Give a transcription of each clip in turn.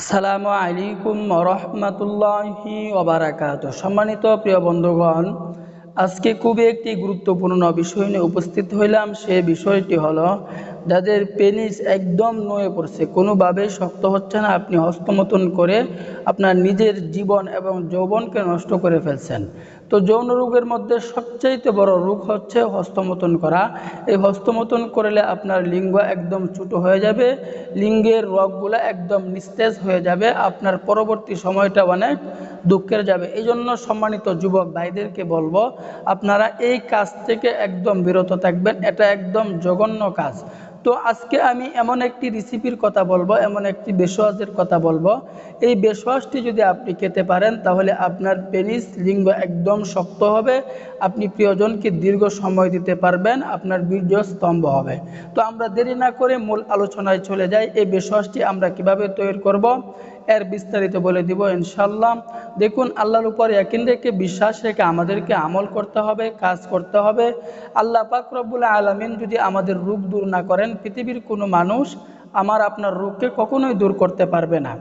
আসসালামু আলাইকুম রহমতুল্লাহি ওবারাকাতুহু। সম্মানিত প্রিয় বন্ধুগণ, আজকে খুবই একটি গুরুত্বপূর্ণ বিষয় নিয়ে উপস্থিত হইলাম। সে বিষয়টি হলো, যাদের পেনিস একদম নুয়ে পড়ছে, কোনোভাবে শক্ত হচ্ছে না, আপনি হস্তমৈথুন করে আপনার নিজের জীবন এবং যৌবনকে নষ্ট করে ফেলছেন। তো যৌন রোগের মধ্যে সবচাইতে বড় রোগ হচ্ছে হস্তমৈথুন করা। এই হস্তমৈথুন করলে আপনার লিঙ্গ একদম ছোটো হয়ে যাবে, লিঙ্গের রগগুলো একদম নিস্তেজ হয়ে যাবে, আপনার পরবর্তী সময়টা অনেক দুঃখের যাবে। এই জন্য সম্মানিত যুবক ভাইদেরকে বলবো, আপনারা এই কাজ থেকে একদম বিরত থাকবেন। এটা একদম জঘন্য কাজ। তো আজকে আমি এমন একটি রেসিপির কথা বলবো, এমন একটি বেশওয়াজের কথা বলবো। এই বেশওয়াজটি যদি আপনি খেতে পারেন, তাহলে আপনার পেনিস লিঙ্গ একদম শক্ত হবে, আপনি প্রিয়জনকে দীর্ঘ সময় দিতে পারবেন, আপনার বীর্য স্তম্ভ হবে। তো আমরা দেরি না করে মূল আলোচনায় চলে যাই। এই বেশওয়াজটি আমরা কিভাবে তৈরি করব, এর বিস্তারিত বলে দিব ইনশাল্লাহ। দেখুন, আল্লাহর উপর ইয়াকিন রেখে, বিশ্বাস রেখে আমাদেরকে আমল করতে হবে, কাজ করতে হবে। আল্লাহ পাক রব্বুল আলামিন যদি আমাদের রোগ দূর না করেন, পৃথিবীর কোনো মানুষ আমার আপনার রোগকে কখনোই দূর করতে পারবে না।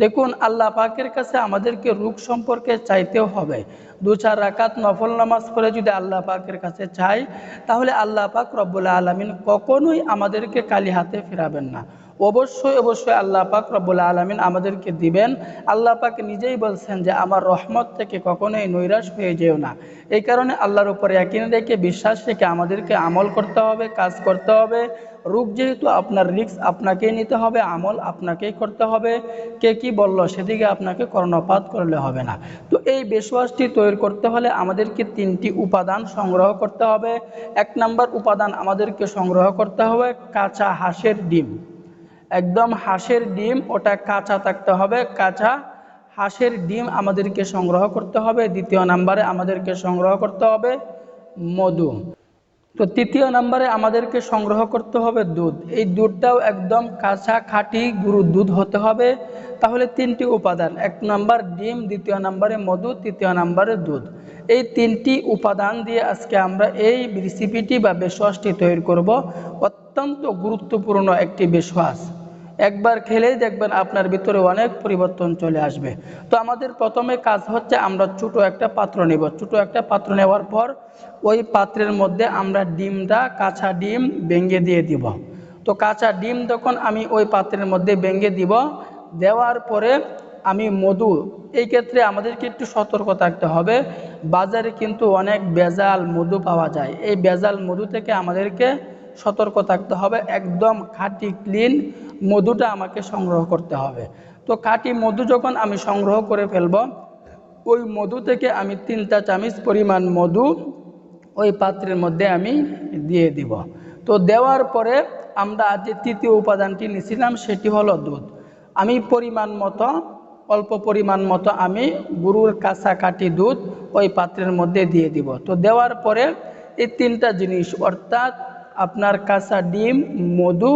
দেখুন, আল্লাহ পাকের কাছে আমাদেরকে রোগ সম্পর্কে চাইতেও হবে। 2-4 রাকাত নফল নামাজ পড়ে যদি আল্লাহ পাকের কাছে চাই, তাহলে আল্লাহ পাক রব্বুল আলামিন কখনোই আমাদেরকে খালি হাতে ফেরাবেন না। অবশ্যই অবশ্যই আল্লাহ পাক রব্বুল আলামিন আমাদেরকে দিবেন। আল্লাহ পাক নিজেই বলছেন যে আমার রহমত থেকে কখনোই নৈরাশ হয়ে যেও না। এই কারণে আল্লাহর উপরে ইয়াকিন রেখে, বিশ্বাস রেখে আমাদেরকে আমল করতে হবে, কাজ করতে হবে। রোগ যেহেতু আপনার রিস্ক, আপনাকেই নিতে হবে, আমল আপনাকেই করতে হবে। কে কি বলল সেদিকে আপনাকে কর্ণপাত করলে হবে না। তো এই বেশওয়াজটি তৈরি করতে হলে আমাদেরকে 3টি উপাদান সংগ্রহ করতে হবে। 1 নম্বর উপাদান আমাদেরকে সংগ্রহ করতে হবে কাঁচা হাঁসের ডিম। একদম হাঁসের ডিম, ওটা কাঁচা থাকতে হবে। কাঁচা হাঁসের ডিম আমাদেরকে সংগ্রহ করতে হবে। 2য় নম্বরে আমাদেরকে সংগ্রহ করতে হবে মধু। তো 3য় নম্বরে আমাদেরকে সংগ্রহ করতে হবে দুধ। এই দুধটাও একদম কাঁচা খাঁটি গরুর দুধ হতে হবে। তাহলে 3টি উপাদান: 1 নম্বর ডিম, 2য় নম্বরে মধু, 3য় নম্বরে দুধ। এই 3টি উপাদান দিয়ে আজকে আমরা এই রেসিপিটি বা বেশওয়াজটি তৈরি করব। অত্যন্ত গুরুত্বপূর্ণ একটি বেশওয়াজ। একবার খেলেই দেখবেন আপনার ভিতরে অনেক পরিবর্তন চলে আসবে। তো আমাদের প্রথমে কাজ হচ্ছে, আমরা ছোটো একটা পাত্র নেব। ছোটো একটা পাত্র নেওয়ার পর ওই পাত্রের মধ্যে আমরা ডিমটা, কাঁচা ডিম ভেঙে দিয়ে দিব। তো কাঁচা ডিম যখন আমি ওই পাত্রের মধ্যে ভেঙে দিব, দেওয়ার পরে আমি মধু, এই ক্ষেত্রে আমাদেরকে একটু সতর্ক থাকতে হবে। বাজারে কিন্তু অনেক ভেজাল মধু পাওয়া যায়। এই ভেজাল মধু থেকে আমাদেরকে সতর্ক থাকতে হবে। একদম খাঁটি ক্লিন মধুটা আমাকে সংগ্রহ করতে হবে। তো খাঁটি মধু যখন আমি সংগ্রহ করে ফেলব, ওই মধু থেকে আমি 3টা চামচ পরিমাণ মধু ওই পাত্রের মধ্যে আমি দিয়ে দিব। তো দেওয়ার পরে আমরা যে 3য় উপাদানটি নিয়েছিলাম, সেটি হলো দুধ। আমি পরিমাণ মতো, অল্প পরিমাণ মতো আমি গরুর কাঁচা খাঁটি দুধ ওই পাত্রের মধ্যে দিয়ে দিব। তো দেওয়ার পরে এই 3টা জিনিস, অর্থাৎ আপনার কাঁচা ডিম, মধু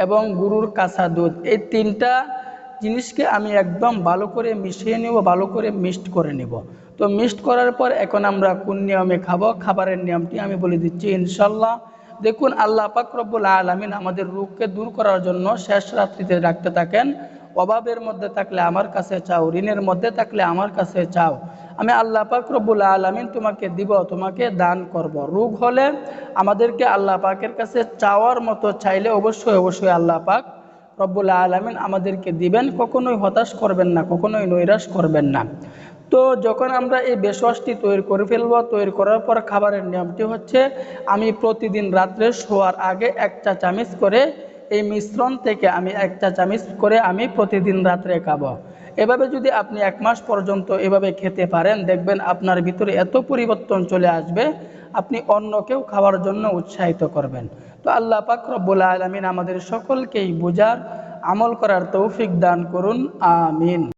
এবং গরুর কাঁচা দুধ, এই 3টা জিনিসকে আমি একদম ভালো করে মিশিয়ে নেব, ভালো করে মিক্সড করে নেব। তো মিক্সড করার পর এখন আমরা কোন নিয়মে খাবো, খাবারের নিয়মটি আমি বলে দিচ্ছি ইনশাল্লাহ। দেখুন, আল্লাহ পাক রব্বুল আলামিন আমাদের রোগকে দূর করার জন্য শেষ রাত্রিতে রাখতে থাকেন, অভাবের মধ্যে থাকলে আমার কাছে চাও, ঋণের মধ্যে থাকলে আমার কাছে চাও, আমি আল্লাহ পাক রব্বুল আলামিন তোমাকে দিব, তোমাকে দান করব। রোগ হলে আমাদেরকে আল্লাহ পাকের কাছে চাওয়ার মতো চাইলে অবশ্যই অবশ্যই আল্লাহ পাক রব্বুল আলামিন আমাদেরকে দিবেন। কখনোই হতাশ করবেন না, কখনোই নৈরাশ করবেন না। তো যখন আমরা এই বেশওয়াজটি তৈরি করে ফেলবো, তৈরি করার পর খাবারের নিয়মটি হচ্ছে, আমি প্রতিদিন রাত্রে শোয়ার আগে 1 চা চামচ করে এই মিশ্রণ থেকে আমি 1 চা চামচ করে আমি প্রতিদিন রাত্রে খাবো। এভাবে যদি আপনি 1 মাস পর্যন্ত এভাবে খেতে পারেন, দেখবেন আপনার ভিতরে এত পরিবর্তন চলে আসবে, আপনি অন্যকেও খাওয়ার জন্য উৎসাহিত করবেন। তো আল্লাহ পাক রব্বুল আলামিন আমাদের সকলকেই বুঝার, আমল করার তৌফিক দান করুন। আমিন।